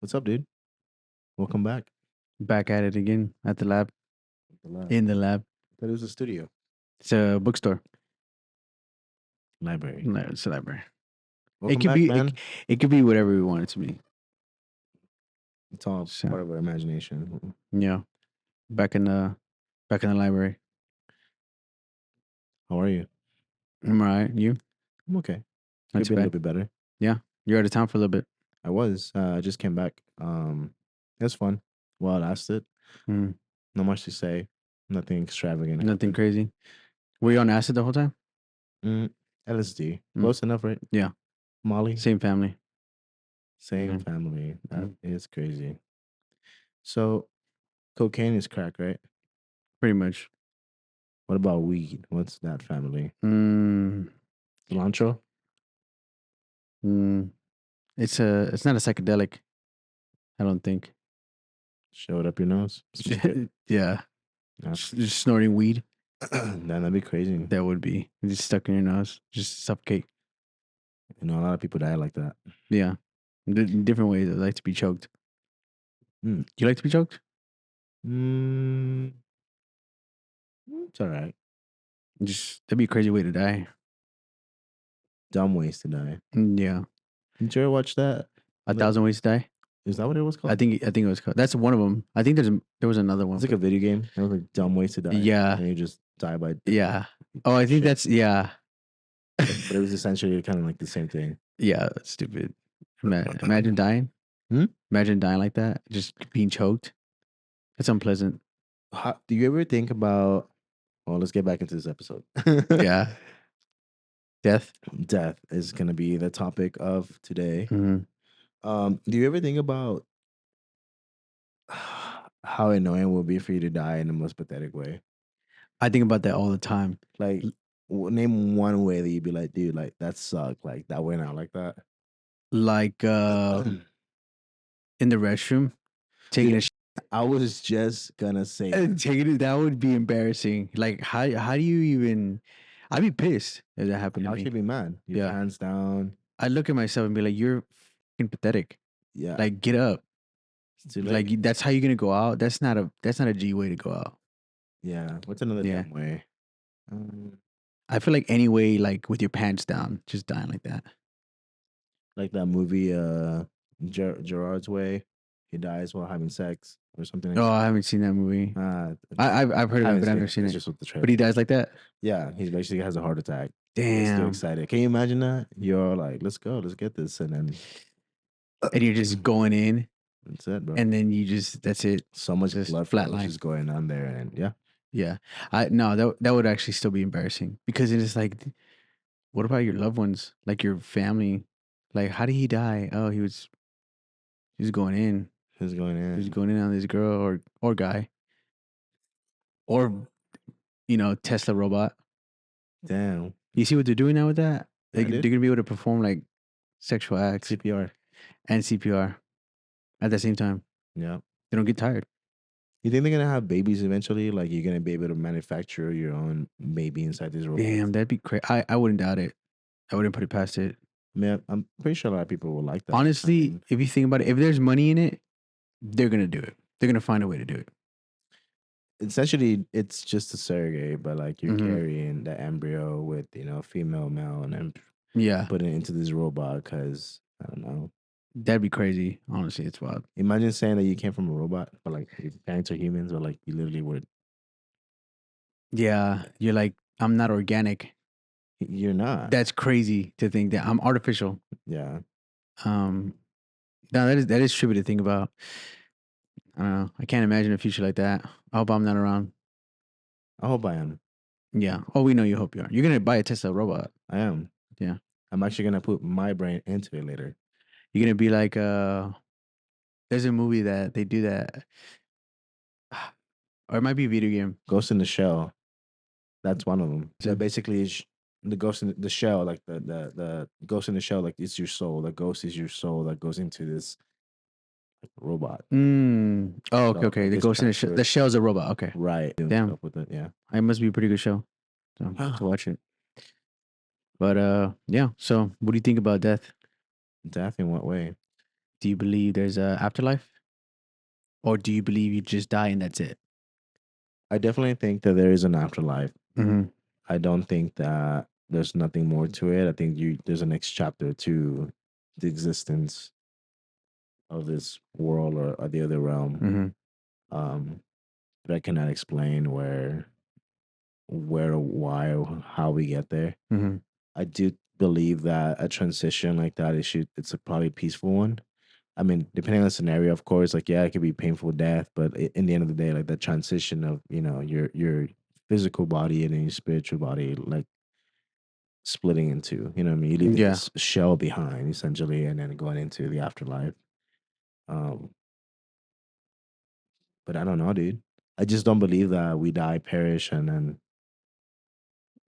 What's up, dude? Welcome back. Back at it again at the lab. The lab. In the lab. That is a studio. It's a bookstore. Library. No, it's a library. It Welcome could back, be man. it could be whatever we want it to be. It's all So part of our imagination. yeah. Back in the library. How are you? I'm all right. You? I'm okay. Not Could too be a little bad. bit better. Yeah. You're out of town for a little bit. I was. I just came back. It was fun. Well, it lasted. Mm, Not much to say. Nothing extravagant nothing happened. crazy. Were you on acid the whole time? Mm, LSD. Mm, Close enough, right? yeah. Molly. Same family. Same Yeah. family. That Mm, is crazy. So, cocaine is crack, right? pretty much. What about weed? What's that family? Mm, Cilantro? mm, it's not a psychedelic, I don't think. Show it up your nose. Smoke it. Yeah. Yeah. Just snorting weed. That'd be crazy. That would be just stuck in your nose. Just suffocate. A lot of people die like that. Yeah. Different ways. I like to be choked. Mm. You like to be choked? Mm, it's all right. Just that'd be a crazy way to die. Dumb ways to die. Yeah. Did you ever watch that? A thousand ways to die. Is that what it was I called? think I think it was called. That's one of them. I think there was another It's one. like a video game. It was like dumb ways to die, Yeah. and you just die by Yeah. Oh, I think shit. that's yeah. But it was essentially kind of like the same thing. Yeah. That's stupid. Imagine dying. Hmm? Imagine dying like that. Just being choked. That's unpleasant. Do you ever think about? Well, let's get back into this episode. Yeah. Death. Death is going to be the topic of today. Hmm. Do you ever think about how annoying it would be for you to die in the most pathetic way? I think about that all the time. Like, name one way that you'd be like, dude, like that sucked. Like that went out like that. Like in the restroom, taking Dude, a I was just gonna say that. taking it, that would be embarrassing. Like how do you even? I'd be pissed if that happened to How me. should be mad? Your Yeah, pants down. I look at myself and be like, "You're fucking pathetic. Yeah, Like get up. it's too Like late. that's how you're gonna go out. That's not a G way to go out. Yeah. What's another Yeah, dumb way? Um, I feel like any way, like with your pants down, just dying like that. like that movie, Gerard's Way. He dies while having sex or something like Oh, that. I haven't seen that movie. I've heard I of it, haven't but I've seen never it. seen It's it. just with the But he trailer. dies like that. Yeah, he basically has a heart attack. He gets too Damn. excited. Can you imagine that? You're like, let's go, let's get this, and then And you're just going in, that's it, bro. and then you just that's it. So much Just blood flow is flatline. just going on there, and yeah, Yeah. I no, that would actually still be embarrassing because it is like, what about your loved ones, like your family? Like, how did he die? Oh, he was going in. who's going He was in? going in on this girl or guy or Tesla robot. Damn, You see what they're doing now with that? yeah, They're dude. gonna be able to perform like sexual acts CPR. and CPR at the same time. Yeah. They don't get tired. You think they're gonna have babies eventually? Like you're gonna be able to manufacture your own baby inside these robots? Damn, that'd be crazy. I wouldn't doubt it. I wouldn't put it past it. Man, I'm pretty sure a lot of people will like that. I Honestly, mean, if you think about it, if there's money in it, they're gonna do it. They're gonna find a way to do it. essentially, it's just a surrogate, but like you're Hmm. carrying the embryo with female, male, and then Yeah, putting it into this robot. Because I don't know. that'd be crazy. Honestly, it's wild. Imagine saying that you came from a robot, but like your parents are humans, or like you literally were. Yeah, you're like, I'm not organic. You're not. That's crazy to think that I'm artificial. Yeah. Um, no, that is trippy to think about. I don't know. I can't imagine a future like that. I hope I'm not around. I hope I am. Yeah. Oh, we know you hope you are. You're gonna buy a Tesla robot. I am. Yeah. I'm actually gonna put my brain into it later. You're gonna be like there's a movie that they do that. Or it might be a video game. Ghost in the Shell. That's one of them. So So- basically, the ghost in the shell, like the ghost in the shell, like it's your soul. The ghost is your soul that goes into this robot. Mm. Oh, okay, So okay. it The gets ghost in the shell. transferred. The shell's a robot. Okay. Right. Doing Damn. stuff with it. Yeah. It must be a pretty good show. To watch it. But yeah. So what do you think about death? Death in what way? Do you believe there's a afterlife, or do you believe you just die and that's it? I definitely think that there is an afterlife. Hmm. I don't think that there's nothing more to it. I think you there's a next chapter to the existence of this world or the other realm. Hmm. Um, that I cannot explain where, or why, or how we get there. Hmm. I do believe that a transition like that it's a probably peaceful one. I mean, depending on the scenario, of course, like yeah, it could be painful death, but in the end of the day, like the transition of your physical body and then your spiritual body, like splitting into, you know what I mean? You leaving Yeah, this shell behind essentially, and then going into the afterlife. Um, but I don't know, dude. I just don't believe that we die, perish, and then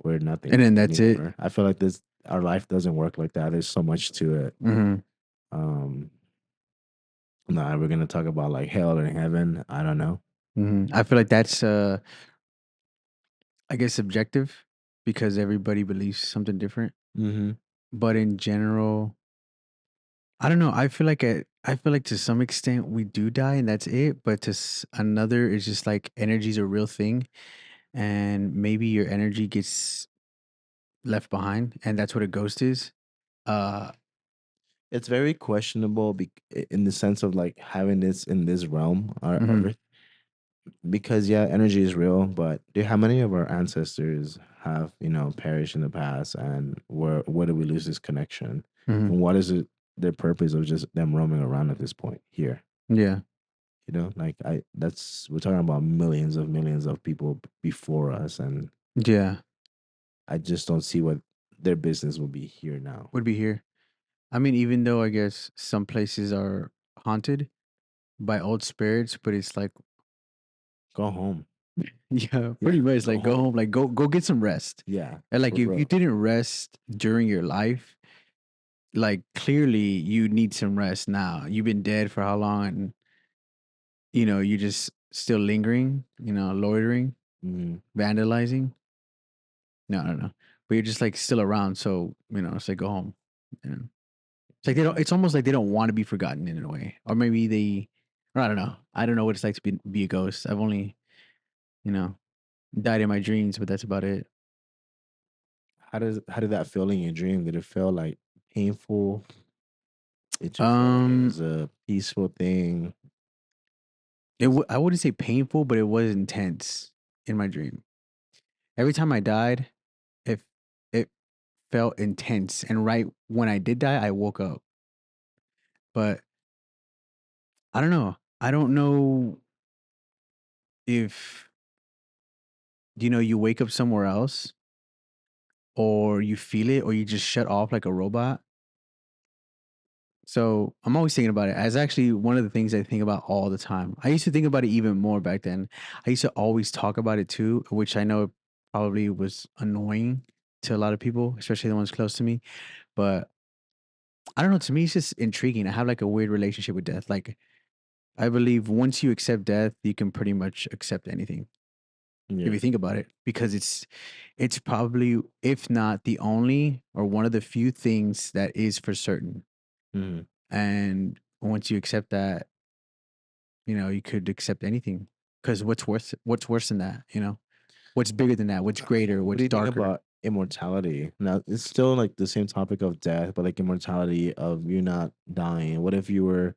we're and nothing then that's it. anymore. I feel like this our life doesn't work like that. There's so much to it. Hmm. Um, nah, we're gonna talk about like hell and heaven. I don't know. I feel like that's I guess subjective because everybody believes something different. Mm-hmm. But in general, I don't know. I feel like to some extent we do die and that's it. But another is just like energy's a real thing, and maybe your energy gets left behind, and that's what a ghost is. Uh, It's very questionable in the sense of like having this in this realm, our mhm, Earth, because yeah, energy is real. But how many of our ancestors have perished in the past, and where do we lose this connection? mhm, And what is it? Their purpose of just them roaming around at this point here? yeah, Like we're talking about millions of people before us, and yeah, I just don't see what their business will be here now. would be here. I mean, even though I guess some places are haunted by old spirits, but it's like, Go home. yeah, Yeah, pretty much go like go home. home, like go get some rest. Yeah, And like for if you real. didn't rest during your life, like clearly you need some rest now. You've been dead for how long, and you just still lingering, loitering, Mhm. vandalizing. No, I don't know. But you're just like still around, so it's like go home. You know? It's like they don't. Yeah. It's almost like they don't want to be forgotten in a way, or maybe they. Or I don't know. I don't know what it's like to be a ghost. I've only you know died in my dreams, but that's about it. How did that feel in your dream? Did it feel like painful? Did you feel like it Um, was a peaceful thing? I wouldn't say painful, but it was intense in my dream. Every time I died, it it felt intense, and right when I did die, I woke up. But I don't know. I don't know if you wake up somewhere else, or you feel it, or you just shut off like a robot. So I'm always thinking about it. As actually one of the things I think about all the time. I used to think about it even more back then. I used to always talk about it too, which I know probably was annoying to a lot of people, especially the ones close to me. But I don't know. To me, it's just intriguing. I have like a weird relationship with death. Like I believe once you accept death, you can pretty much accept anything if Yeah. you think about it, because it's probably, if not the only or one of the few things that is for certain. Hmm. And once you accept that, you could accept anything. Because what's worse than that? What's bigger than that? What's greater? What do What's you think darker? about immortality? Now it's still like the same topic of death, but like immortality of you not dying. What if you were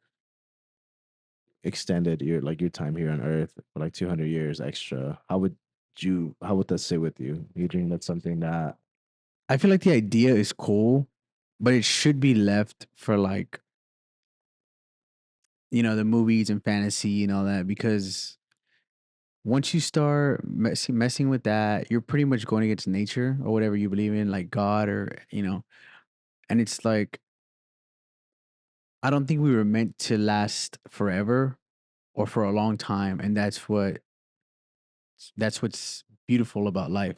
extended your time here on Earth for like 200 years extra? How would that sit with you? You think that's something that I feel like the idea is cool, but it should be left for like the movies and fantasy and all that, because once you start messing with that, you're pretty much going against nature or whatever you believe in, like God, or and it's like I don't think we were meant to last forever or for a long time, and that's what's beautiful about life,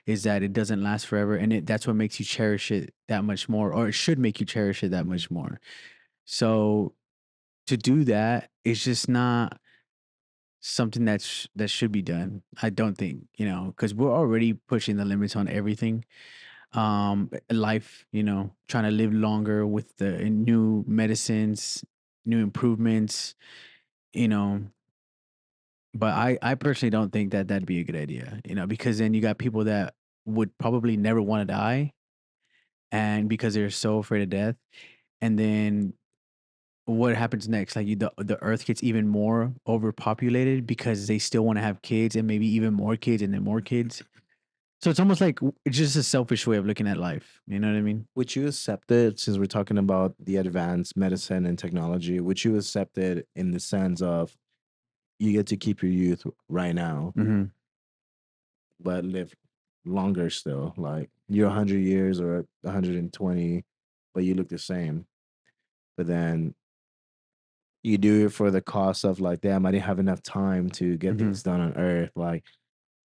is that it doesn't last forever, and that's what makes you cherish it that much more, or it should make you cherish it that much more. So to do that, it's just not something that should be done. I don't think, because we're already pushing the limits on everything. Life, trying to live longer with the new medicines, new improvements, you know. But I personally don't think that that'd be a good idea, because then you got people that would probably never want to die, and because they're so afraid of death, and then what happens next? Like the Earth gets even more overpopulated because they still want to have kids and maybe even more kids and then more kids. So it's almost like it's just a selfish way of looking at life. You know what I mean? Would you accept it, since we're talking about the advanced medicine and technology? Would you accept it in the sense of you get to keep your youth right now, Hmm. but live longer still? Like you're 100 years or 120, but you look the same. But then you do it for the cost of like, damn, I didn't have enough time to get Hmm. things done on Earth. Like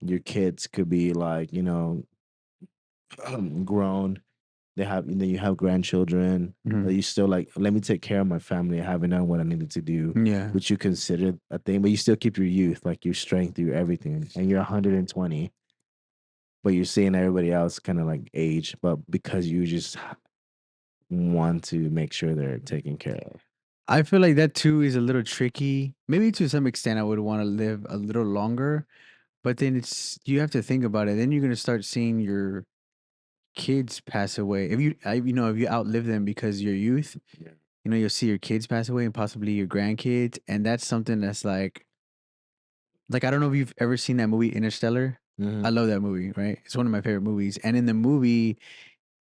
your kids could be like, grown. They have, then you have grandchildren, but Hmm. you still like, let me take care of my family. I haven't done what I needed to do, Yeah. which you consider a thing, but you still keep your youth, like your strength, your everything, and you're 120, but you're seeing everybody else kind of like age, but because you just want to make sure they're taken care of. I feel like that too is a little tricky. Maybe to some extent, I would want to live a little longer, but then you have to think about it. Then you're gonna start seeing your kids pass away. If you outlive them because your youth, Yeah. you'll see your kids pass away and possibly your grandkids, and that's something that's like I don't know if you've ever seen that movie Interstellar. Hmm. I love that movie, right? It's one of my favorite movies. And in the movie,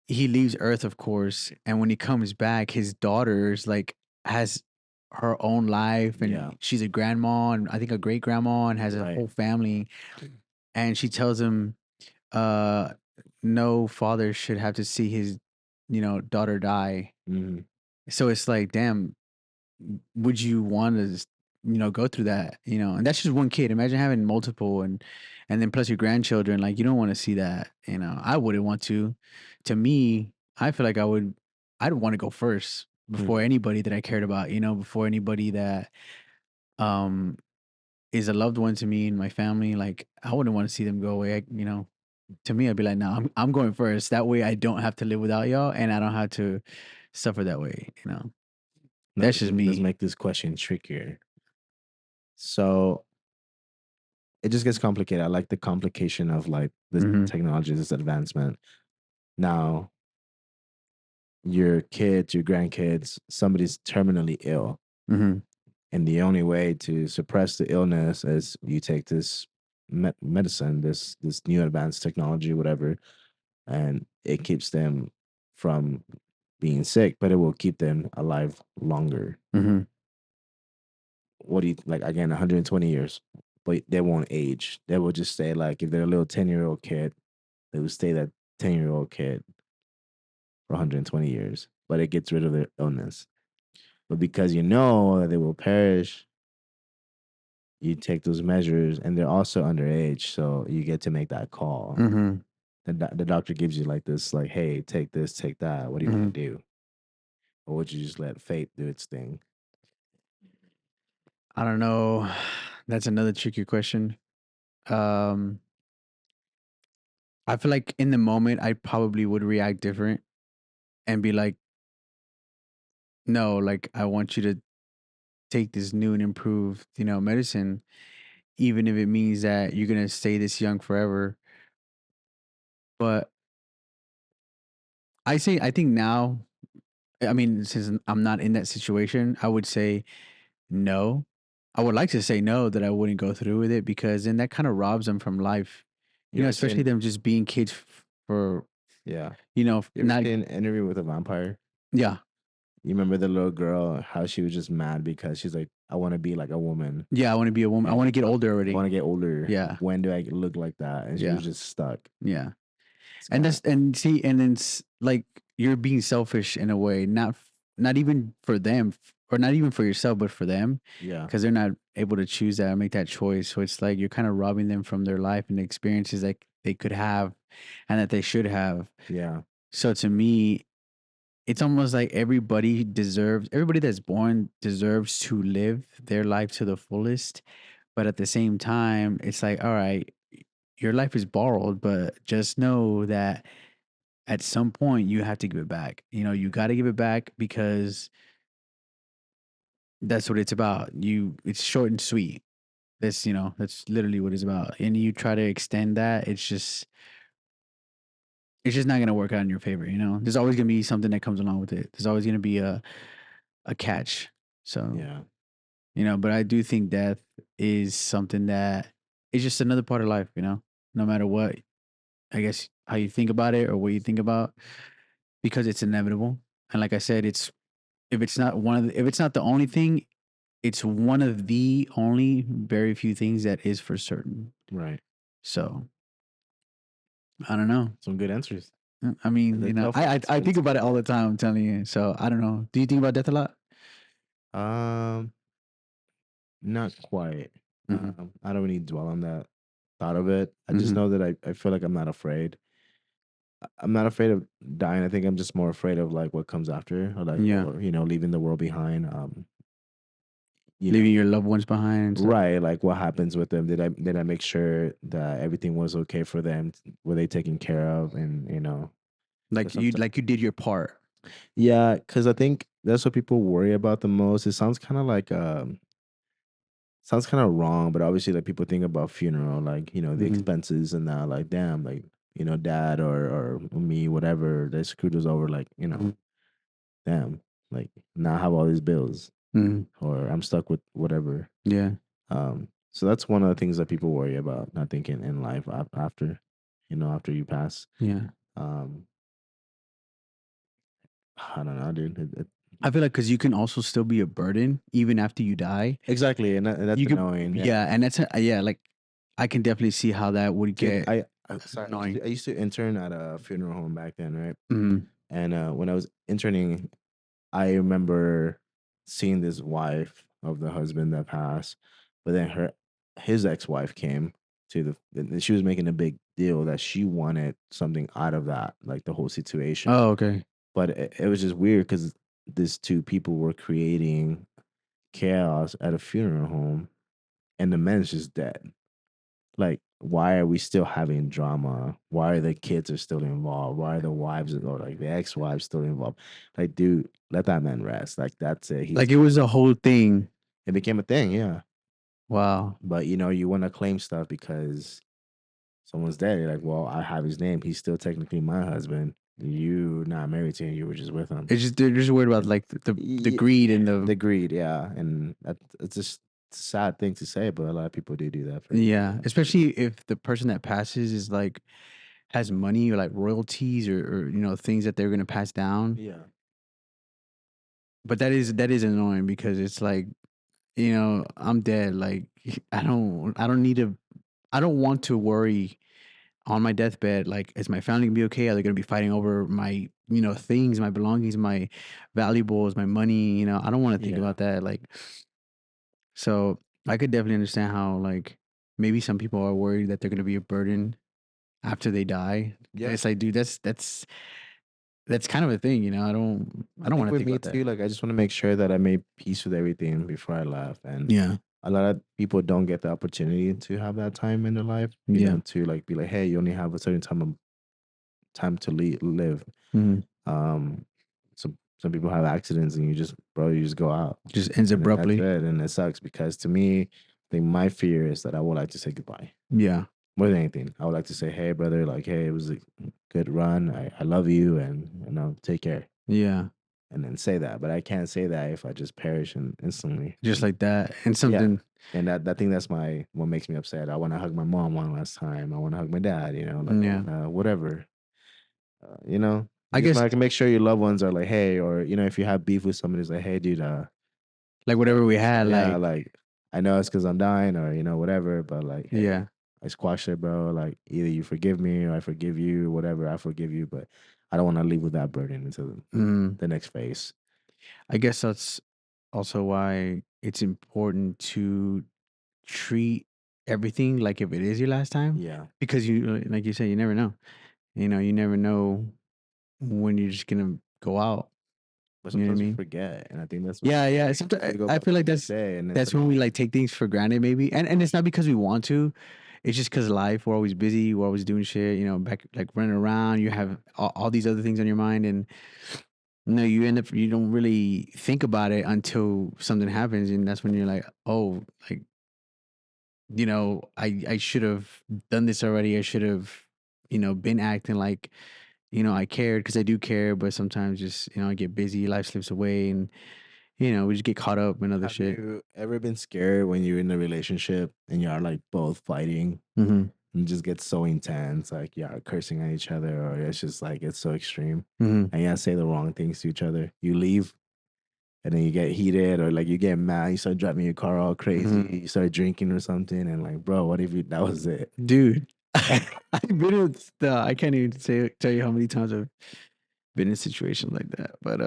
he leaves Earth, of course, and when he comes back, his daughter's like has her own life, Yeah. and she's a grandma and I think a great grandma and has a Right. whole family. And she tells him, uh, no father should have to see his, daughter die. Hmm. So it's like, damn, would you want to go through that, and that's just one kid. Imagine having multiple, and then plus your grandchildren. Like, you don't want to see that. I wouldn't want to me, I feel like I'd want to go first before Hmm. anybody that I cared about, before anybody that um is a loved one to me and my family. Like, I wouldn't want to see them go away. To me, I'd be like, no, I'm going first. That way I don't have to live without y'all, and I don't have to suffer that way. That's just Let's me. make this question trickier. So it just gets complicated. I like the complication of like this Hmm. technology, this advancement. Now, your kids, your grandkids, somebody's terminally ill. Hmm. And the only way to suppress the illness is you take this medicine, this new advanced technology, whatever, and it keeps them from being sick, but it will keep them alive longer. Hmm. What do you like? Again, 120 years, but they won't age. They will just stay like if they're a little 10-year-old kid, they will stay that 10-year-old kid for 120 years, but it gets rid of their illness. But because you know that they will perish, you take those measures, and they're also underage, so you get to make that call. Hmm. The doctor gives you like this, like, hey, take this, take that. What do you want to Hmm. do? Or would you just let fate do its thing? I don't know. That's another tricky question. Um, I feel like in the moment, I probably would react different and be like, no, like, I want you to take this new and improved, medicine, even if it means that you're going to stay this young forever. But I think now, I mean, since I'm not in that situation, I would say no. I would like to say no, that I wouldn't go through with it, because then that kind of robs them from life, You ever especially seen? them just being kids for, Yeah. You ever not, seen Interview with a Vampire? yeah. You remember the little girl, how she was just mad because she's like, I want to be like a woman. Yeah, I want to be a woman. I And want to get older I already. want to get older. Yeah. When do I look like that? And she was Yeah. just stuck. Yeah. It's And kind of, that's and see, and then like you're being selfish in a way, not even for them, or not even for yourself, but for them, yeah, because they're not able to choose that or make that choice. So it's like you're kind of robbing them from their life and the experiences that they could have and that they should have. yeah, So to me, it's almost like everybody that's born deserves to live their life to the fullest. But at the same time, it's like, all right, your life is borrowed, but just know that at some point you have to give it back. You got to give it back, because That's what it's about. It's short and sweet. That's, that's literally what it's about. And you try to extend that, it's just not gonna work out in your favor, you know? There's always gonna be something that comes along with it. There's always gonna be a catch. So, Yeah. but I do think death is something that is just another part of life, no matter what, I guess how you think about it or what you think about, because it's inevitable. And like I said, if it's not the only thing, it's one of the only very few things that is for certain. Right. So I don't know. Some good answers. I mean, The tough I think ones. about it all the time. I'm telling you. So I don't know. Do you think about death a lot? Um, Not quite. Hmm. I don't really dwell on that thought of it. I just Hmm. know that I feel like I'm not afraid. I'm not afraid of dying. I think I'm just more afraid of like what comes after, or like, Yeah, or leaving the world behind. You leaving know, your loved ones behind and stuff. right? Like what happens with them? Did I make sure that everything was okay for them? Were they taken care of? And Like 'cause you did your part. yeah, because I think that's what people worry about the most. It sounds kind of like sounds kind of wrong, but obviously, like people think about funeral, like the Hmm. expenses and that. Like, damn, like dad or me, whatever, they screwed us over. Like, Hmm. damn, like now I have all these bills, Hmm. or I'm stuck with whatever. Yeah, So that's one of the things that people worry about, not thinking in life after, after you pass. yeah. Um, I don't know, dude. I feel like because you can also still be a burden even after you die. Exactly, and that's You could, annoying. Yeah, yeah, and yeah, like I can definitely see how that would dude. get Sorry, annoying. I used to intern at a funeral home back then, right? Hmm. And when I was interning, I remember seeing this wife of the husband that passed, but then his ex-wife came to and she was making a big deal that she wanted something out of that, like the whole situation. Oh, okay. But it was just weird because these two people were creating chaos at a funeral home, and the man's just dead. Like, why are we still having drama? Why are the kids are still involved? Why are the wives or like the ex-wives still involved? Like, dude, let that man rest. Like, that's it. He's Like it was a whole thing. it became a thing, yeah. Wow. But you want to claim stuff because someone's dead. You're like, well, I have his name. He's still technically my husband. You not married to him. You were just with him. It's just they're just worried about And like the yeah, greed and the greed, yeah, and it's just a sad thing to say, but a lot of people do that for yeah, for especially if the person that passes is like has money or like royalties or things that they're gonna pass down. yeah, But that is annoying because it's like I'm dead. Like I don't need to. I don't want to worry on my deathbed. Like, is my family gonna be okay? Are they gonna be fighting over my things, my belongings, my valuables, my money? I don't want to think yeah. about that. Like, so I could definitely understand how like maybe some people are worried that they're gonna be a burden after they die. Yeah. It's like, dude, that's kind of a thing. I I don't want think to with think me about that. too, like I just want to make sure that I made peace with everything before I left. And Yeah. a lot of people don't get the opportunity to have that time in their life, Yeah. to like be like, hey, you only have a certain time to live. Mhm. Um, some people have accidents and you just go out Just ends and then that's abruptly. it. And it sucks because to me, I think my fear is that I would like to say goodbye Yeah. more than anything. I would like to say, hey, brother, like, hey, it was a good run. I love you and take care. Yeah. And then say that. But I can't say that if I just perish and instantly. Just like that. And Yeah. something. And that thing that's what makes me upset. I want to hug my mom one last time. I want to hug my dad. Like I Yeah. want to whatever. I You just guess want to make sure your loved ones are like, hey, or if you have beef with somebody, it's like, hey, dude, like whatever we had, yeah, like like I know it's because I'm dying, or whatever, but like, hey, yeah. I squashed it, bro. Like either you forgive me or I forgive you, whatever. I forgive you, but I don't want to leave with that burden into Mm. the next phase. I guess that's also why it's important to treat everything like if it is your last time, Yeah. because like you said, you never know. You never know when you're just gonna go out. But You know what I sometimes we mean? forget, and I think that's what Yeah, yeah. we go I about feel the like next day, and it's that's when we like annoying. take things for granted, maybe, and it's not because we want to. It's just because life. We're always busy. We're always doing shit. Back like running around. You have all these other things on your mind, and No, you don't really think about it until something happens, and that's when you're like, oh, like I should have done this already. I should have been acting like I cared because I do care, but sometimes just I get busy, life slips away, and we just get caught up in other Have shit. you ever been scared when you're in a relationship and you are like both fighting Mm-hmm. and it just gets so intense, like you are cursing at each other, or it's just like it's so extreme, Mm-hmm. and you say the wrong things to each other. You leave, and then you get heated, or like you get mad. You start driving your car all Mm-hmm. crazy. You start drinking or something, and like, bro, what if you, that was it? Dude, I've been in I can't even tell you how many times I've been in situations like that. But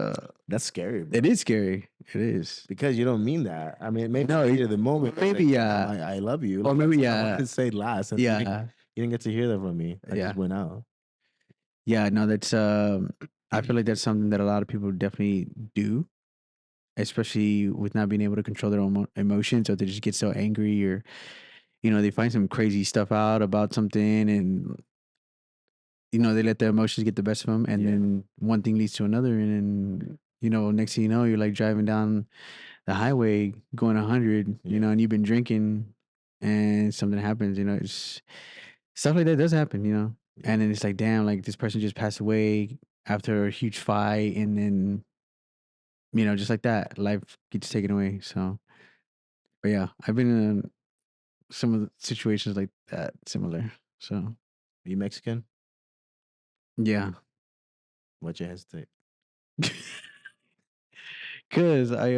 That's scary, bro. it is scary. It is. Because you don't mean that. I mean, maybe No, in the heat of the moment, maybe like, yeah, I love you. or Like, maybe that's what I wanted yeah, to say last, and yeah, you didn't get to hear that from me. I just yeah, went out. yeah. No, that's I feel like that's something that a lot of people definitely do, especially with not being able to control their own emotions, or they just get so angry, or they find some crazy stuff out about something, and they let their emotions get the best of them, and Yeah. then one thing leads to another, and then next thing you know, you're like driving down the highway going 100, Yeah. and you've been drinking, and something happens, it's stuff like that does happen, and then it's like, damn, like this person just passed away after a huge fight, and then just like that, life gets taken away. So, but yeah, I've been in some of the situations like that, similar. So, Are you Mexican? yeah, Why'd you hesitate? because I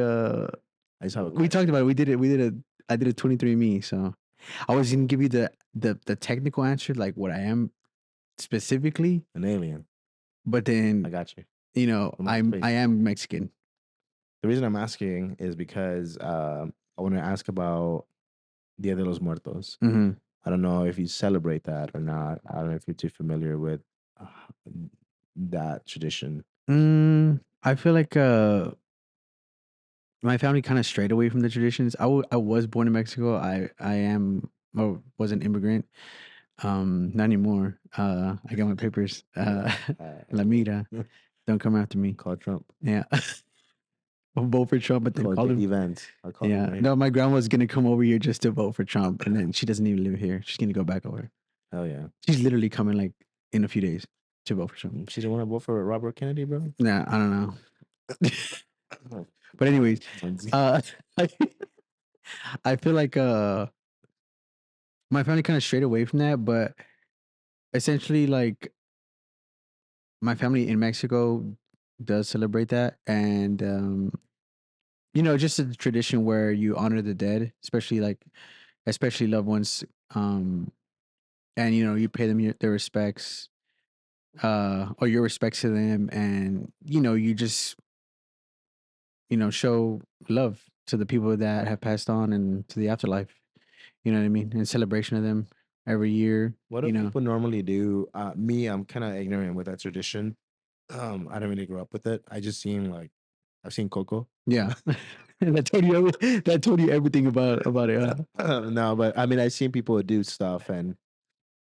just have a we question. talked about it. I did a 23andMe. So, I was gonna give you the technical answer, like what I am specifically, An alien. but I then got you. From outer I space. am Mexican. The reason I'm asking is because I want to ask about Dia de los Muertos. Hmm. I don't know if you celebrate that or not. I don't know if you're too familiar with uh, that tradition. I feel like my family kind of strayed away from the traditions. I was born in Mexico. I am or was an immigrant. Not anymore. I got my papers. Yeah. La mira. Don't come after me. Call Trump. Yeah. Vote for Trump, but then Call call him. JD Vance. I'll call him Yeah. right here. No, my grandma's gonna come over here just to vote for Trump, and then she doesn't even live here. She's gonna go back over. Hell yeah. She's literally coming like in a few days to vote for Trump. She didn't want to vote for Robert Kennedy, bro. Nah, I don't know. Oh, But anyways, Lindsay. uh, I feel like my family kind of strayed away from that, but essentially, like my family in Mexico does celebrate that, and just a tradition where you honor the dead, especially loved ones, and you pay them their respects, or your respects to them, and you just show love to the people that have passed on and to the afterlife. You know what I mean? In celebration of them every year. What do people normally do? Me, I'm kind of ignorant with that tradition. I don't really grow up with it. I just seen like I've seen Coco. Yeah. That told you everything about it. Huh? No, but I mean I've seen people do stuff, and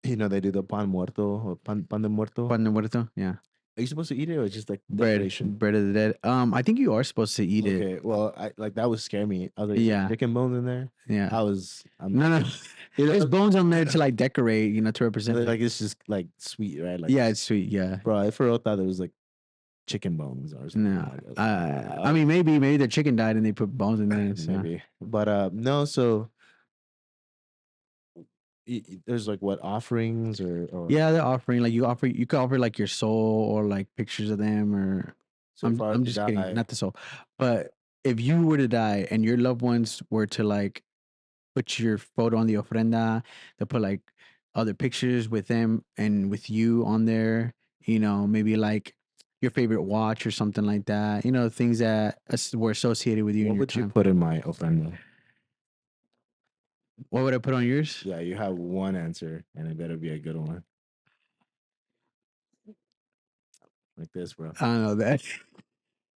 they do the pan muerto or pan de muerto. Pan de muerto. Yeah. Are you supposed to eat it, or just like Bread. decoration? Bread of the dead. I think you are supposed to eat it. Okay, well, I like that would scare me. I was like, is there Yeah. chicken bones in there? Yeah. I'm No, no. There's bones on there to like decorate, to represent. like it's just like sweet, right? Like, Yeah, it's sweet. Yeah. bro, I for real thought it was like chicken bones or something. No. Like, I mean, maybe the chicken died and they put bones in there. So. maybe, but no. So there's like what offerings or Yeah, they're offering like you could offer like your soul or like pictures of them, or so far I'm to just kidding, die. not the soul. But if you were to die and your loved ones were to like put your photo on the ofrenda, they put like other pictures with them and with you on there, maybe like your favorite watch or something like that, things that were associated with you in What your would you time. put in my ofrenda? What would I put on yours? Yeah, you have one answer, and it better be a good one. Like this, bro. I don't know that.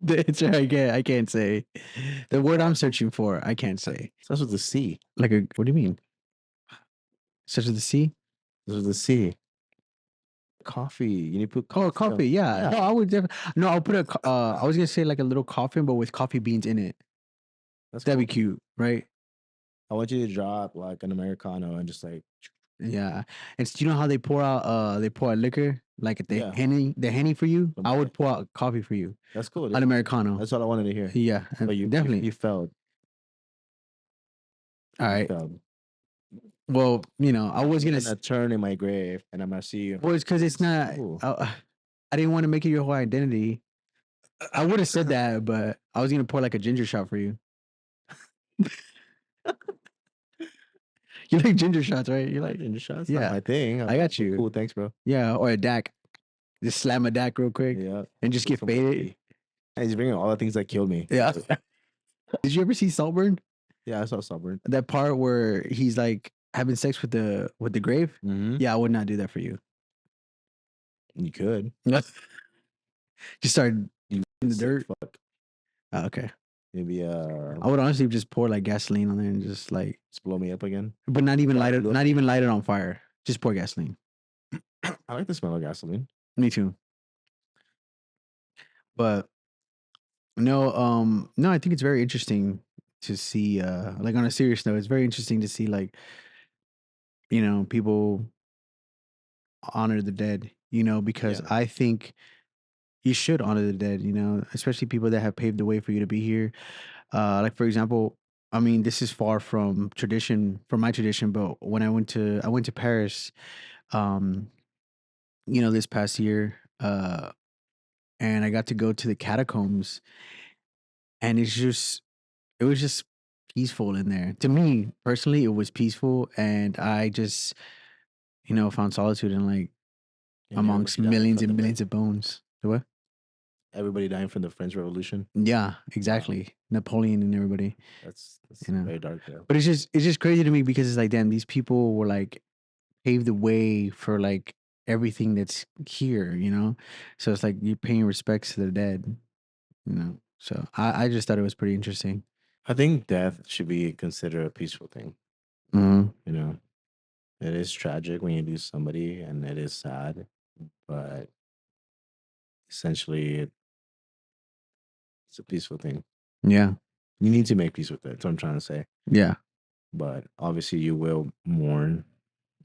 The answer I can't say. The word I'm searching for, I can't say. Starts with the C. Like what do you mean? Such as the sea? This was the C. Coffee. You need to put Oh, coffee coffee. on. Yeah. Yeah, No, I would definitely. No, I'll put I was gonna say like a little coffin, but with coffee beans in it. that's That'd be cool. cute, right? I want you to drop like an americano and just like Yeah. And you know how they pour out liquor like at yeah, the henny for you. from I would Henny. pour out coffee for you, That's cool, an dude. americano. That's all I wanted to hear. Yeah, But definitely. you failed. All You right. failed. Well, I was I'm gonna. gonna turn in my grave and I'm gonna see you. Well, it's because it's not. Ooh. I didn't want to make it your whole identity. I would have said that, but I was gonna pour like a ginger shot for you. You like ginger shots, right? You're like, Ginger shots, not yeah, my thing. I got But you. cool, thanks, bro. Yeah, or a DAC. Just slam a DAC real quick Yeah. and just Put get some faded. whiskey. And he's bringing all the things that killed me. Yeah. Did you ever see Saltburn? Yeah, I saw Saltburn. That part where he's like having sex with the grave? Mm-hmm. Yeah, I would not do that for you. You could. Just start You in the sick dirt. fuck. Oh, okay. Maybe I would honestly just pour like gasoline on there and just like, just blow me up again. but not even light it, Look. not even light it on fire. Just pour gasoline. I like the smell of gasoline. Me too. But no, I think it's very interesting to see like on a serious note, it's very interesting to see like, people honor the dead, because Yeah. I think you should honor the dead, especially people that have paved the way for you to be here. Like for example, I mean, this is far from my tradition, but when I went to Paris, um, this past year, and I got to go to the catacombs, and it was just peaceful in there. To me personally, it was peaceful, and I just, found solitude in like And amongst everybody dying millions from and the millions of bones. The what? everybody dying from the French Revolution. Yeah, exactly. Napoleon and everybody. That's You know. very dark, though. But it's just crazy to me because it's like, damn, these people were like paved the way for like everything that's here, So it's like you're paying respects to the dead, So I just thought it was pretty interesting. I think death should be considered a peaceful thing. Mm-hmm. You know, it is tragic when you lose somebody, and it is sad, but essentially, it's a peaceful thing. Yeah. You need to make peace with it. That's what I'm trying to say. Yeah. But obviously, you will mourn.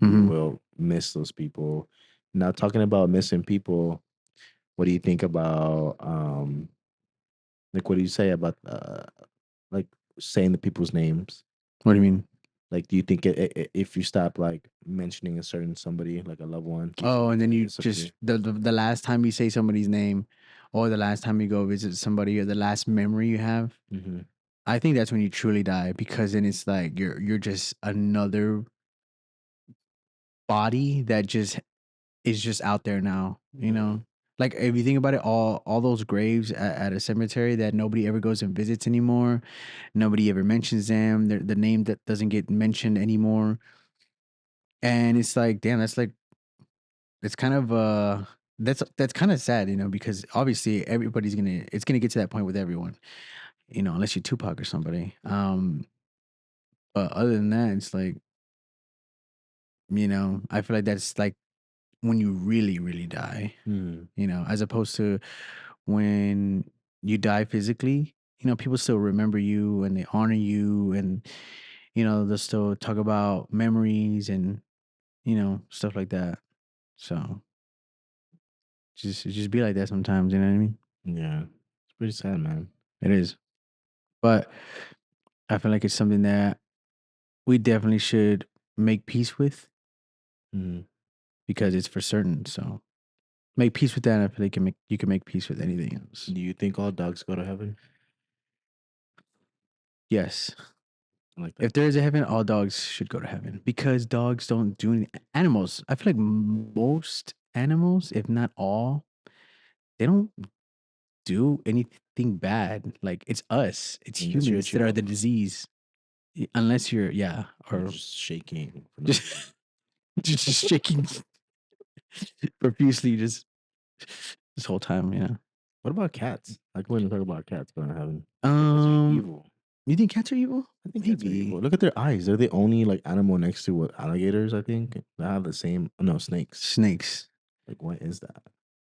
Mhm. You will miss those people. Now, talking about missing people, what do you think about like what do you say about like saying the people's names? What do you mean? Like, do you think if you stop like mentioning a certain somebody, like a loved one, Oh, and then you it's up to just the last time you say somebody's name, or the last time you go visit somebody, or the last memory you have, Mhm. I think that's when you truly die, because then it's like you're just another body that just is just out there now, Mhm. Like if you think about it, all those graves at a cemetery that nobody ever goes and visits anymore, nobody ever mentions them. The name that doesn't get mentioned anymore, and it's like, damn, that's like it's kind of that's kind of sad, because obviously it's gonna get to that point with everyone, unless you're Tupac or somebody. But other than that, it's like, I feel like that's like when you really, really die, Mhm. as opposed to when you die physically, people still remember you and they honor you, and, they'll still talk about memories and, stuff like that. So it just be like that sometimes, you know what I mean? Yeah, it's pretty sad, man. It is. But I feel like it's something that we definitely should make peace with, Mhm. because it's for certain. So make peace with that. And I feel like you can make peace with anything else. Do you think all dogs go to heaven? Yes. I like that. If there is a heaven, all dogs should go to heaven, because dogs don't do any animals. I feel like most animals, if not all, they don't do anything bad. Like it's us, it's Unless you're a humans that are the chihuahua. disease. Unless you're, yeah, You're or just shaking. For no just reason. just shaking profusely, just this whole time. Yeah. What about cats? I wouldn't talk about cats going to heaven. Cats are Um, evil. you think cats are evil? I think cats are Maybe evil. Look at their eyes. They're the only like animal next to what alligators. I think they have the same. No, snakes. snakes. Like, what is that?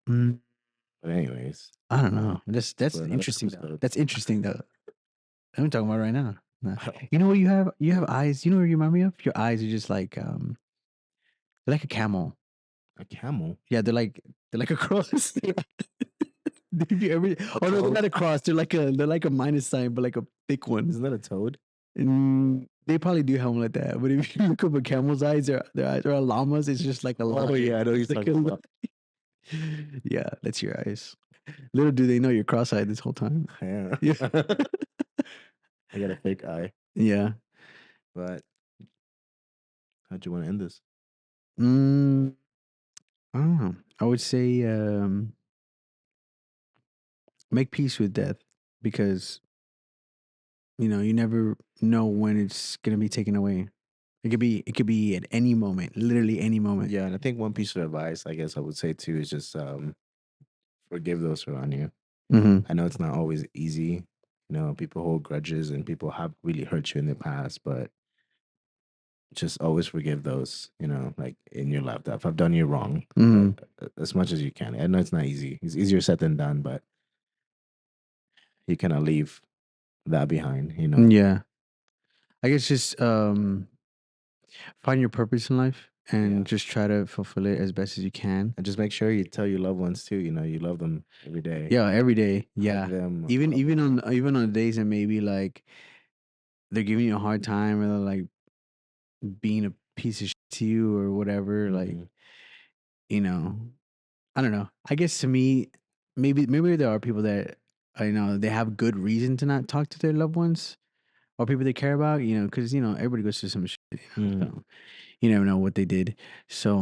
Mm, But anyways, I don't know. That's for another interesting though. episode. That's interesting though. I'm talking about right now. Nah. You know what you have? You have eyes. You know what you remind me of? Your eyes are just like they're like a camel. A camel. Yeah, they're like a cross. Did you ever? Oh no, they're toad? not a cross. They're like a minus sign, but like a thick one. Isn't that a toad? They probably do have them like that. But if you look up a camel's eyes, their eyes are llamas. It's just like a llama. Oh yeah, I know what you're It's like talking a about. yeah, that's your eyes. Little do they know you're cross-eyed this whole time. Yeah. Yeah, I got a fake eye. yeah. But how'd you want to end this? Mm, I don't know. I would say make peace with death because you never know when it's gonna be taken away. It could be at any moment, literally any moment. Yeah, and I think one piece of advice I guess I would say too is just forgive those around you. Mm-hmm. I know it's not always easy. People hold grudges and people have really hurt you in the past, but just always forgive those, like in your life that have done you wrong, Mm-hmm. as much as you can. I know it's not easy. It's easier said than done, but you cannot leave that behind. Yeah. I guess just find your purpose in life and Yeah. just try to fulfill it as best as you can. And just make sure you tell your loved ones too, you love them every day. Yeah, every day. Hug Yeah. them. Even on days that maybe like they're giving you a hard time or they're like being a piece of shit to you or whatever, like, Mhm. you know, I don't know. I guess to me, maybe there are people that I know they have good reason to not talk to their loved ones or people they care about, because everybody goes through some shit, Mhm. so you never know what they did. So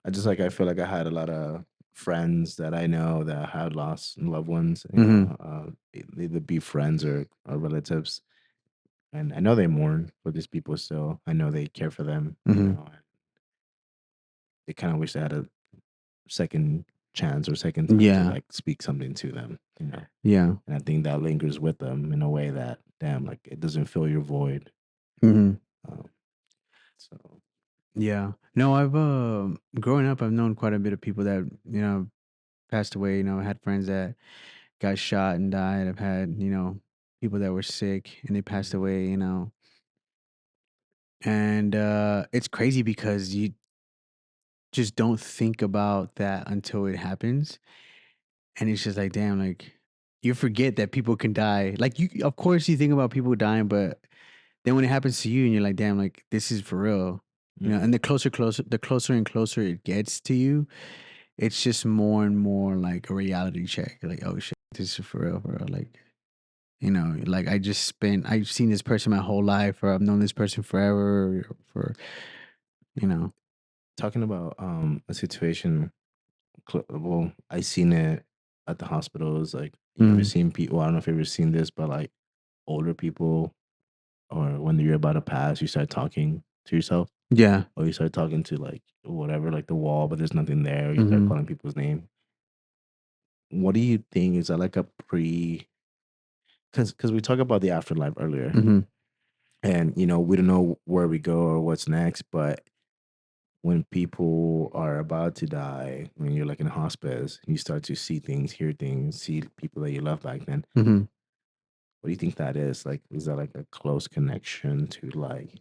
I feel like I had a lot of friends that I know that had lost loved ones, mhm, they either be friends or relatives. And I know they mourn for these people still. I know they care for them, mhm. and they kind of wish they had a second chance or second time to Yeah, like speak something to them. yeah. And I think that lingers with them in a way that, damn, like it doesn't fill your void. Mhm. Um, so, Yeah. No, I've growing up, I've known quite a bit of people that passed away. I had friends that got shot and died. I've had people that were sick and they passed mhm. away. And it's crazy because you just don't think about that until it happens, and it's just like, damn, like you forget that people can die. Like of course, you think about people dying, but then when it happens to you, and you're like, damn, like this is for real. Mhm. And the closer and closer it gets to you, it's just more and more like a reality check. Like, oh shit, this is for real, bro. Like, like I've seen this person my whole life, or I've known this person forever, or for, you know. Talking about a situation, well, I seen it at the hospitals. Like, you ever Mm. seen people? I don't know if you ever seen this, but like older people, or when you're about to pass, you start talking to yourself, Yeah. or you start talking to like whatever, like the wall, but there's nothing there. You start Mm-hmm. calling people's name. What do you think? Is that like a pre? Because we talked about the afterlife earlier, Mm-hmm. and we don't know where we go or what's next. But when people are about to die, when you're like in hospice, you start to see things, hear things, see people that you loved back then. Mm-hmm. What do you think that is? Like, is that like a close connection to like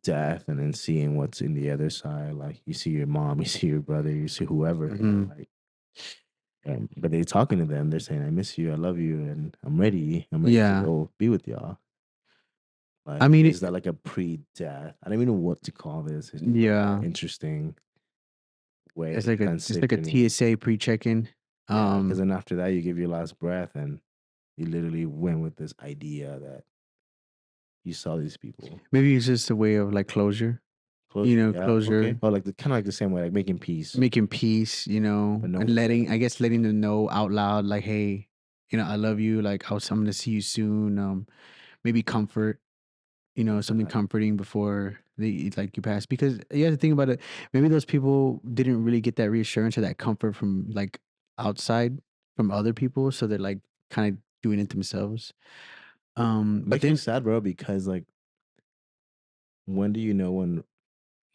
death, and then seeing what's in the other side? Like, you see your mom, you see your brother, you see whoever, Mm-hmm. like, but they're talking to them. They're saying, "I miss you, I love you, and I'm ready. I'm ready to Yeah. go be with y'all." I Like, mean, is that like a pre-death? I don't even know what to call this. It's just like an yeah. interesting way It's of like a transitioning. TSA pre-check-in. Yeah, because then after that, you give your last breath, and you literally went with this idea that you saw these people. Maybe it's just a way of like closure. Closure, yeah, okay. Closure, Oh, like the kind of like the same way, like making peace, making peace, but no, and I guess letting them know out loud, like, hey, I love you. Like, I'm gonna see you soon. Maybe comfort, love something that. comforting before you pass. Because you have to think about it. Maybe those people didn't really get that reassurance or that comfort from like outside from other people, so they're like kind of doing it themselves. But Makes me then, sad, bro, because like, when do you know when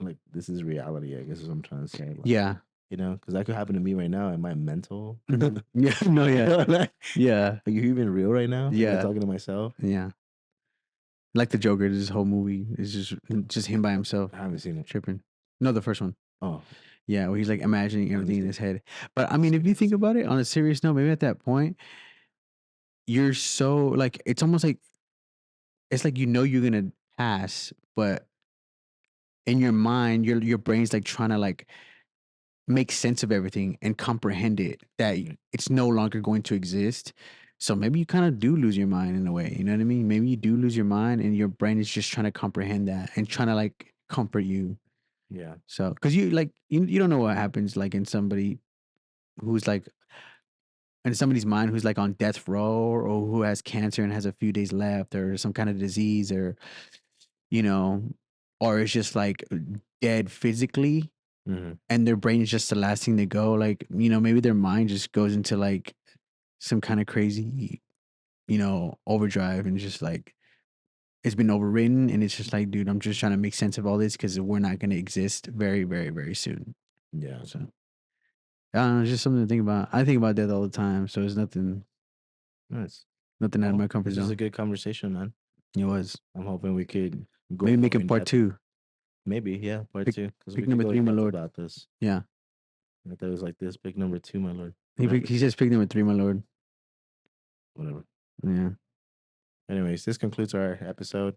like this is reality. I guess is what I'm trying to say. Like, Yeah. you know, because that could happen to me right now. Am I mental? Mhm. Yeah. No. You Yeah. know, like, Yeah. are you even real right now? Am I Yeah. talking to myself? Yeah. Like the Joker, this whole movie is just him by himself I haven't seen it. tripping. No, the first one. Oh, Yeah, where he's like imagining everything in see. his head. But I mean, if you think about it on a serious note, maybe at that point, you're so like it's almost like it's like you're gonna pass, but in your mind, your brain's like trying to like make sense of everything and comprehend it that it's no longer going to exist. So maybe you kind of do lose your mind in a way. You know what I mean? Maybe you do lose your mind, and your brain is just trying to comprehend that and trying to like comfort you. yeah. So because you like you don't know what happens like in somebody who's like in somebody's mind who's like on death row or who has cancer and has a few days left or some kind of disease or you know or is just like dead physically Hmm. and their brain is just the last thing to go like maybe their mind just goes into like some kind of crazy overdrive and just like it's been overwritten and it's just like dude I'm just trying to make sense of all this because we're not going to exist very very very soon. Yeah. So I don't know, it's just something to think about. I think about death all the time, so it's nothing Nice. out of Well, my comfort this was a zone. good conversation, man. It was. I'm hoping we could go Maybe make more it in part depth. 2. Maybe, yeah, part Pick, 2, because pick we could number go 3, in my depth lord. about this. Yeah. I thought it was like this. Pick number 2, my lord. He says pick number 3, my lord. Whatever. Yeah. Anyways, this concludes our episode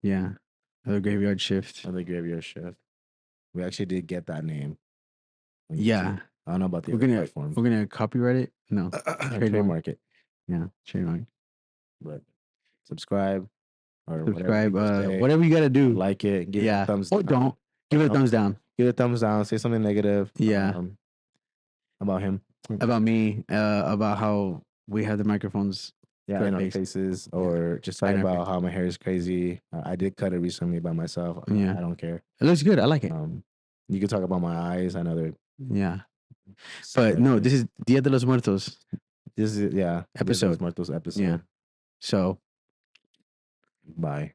Yeah. Another graveyard shift. of the Graveyard Shift. We actually did get that name on Yeah. YouTube. I don't know about the We're other gonna platforms. copyright it. No. Trademark it, Yeah. Trademark. but subscribe or whatever Subscribe. people say. Whatever you gotta do. Like it, give it a Yeah. thumbs Or down. don't. Give it a Don't. thumbs down. Give it a thumbs down. Say something negative. Yeah. About him. About me. About how we have the microphones. Yeah, to our in our face. faces, or just talk In our about how my hair is crazy. I did cut it recently by myself. Yeah. I don't care. It looks good. I like it. You can talk about my eyes. I know they're Yeah. But no, this is Dia de los Muertos This is Dia de los episode. Muertos episode. Yeah. So Bye.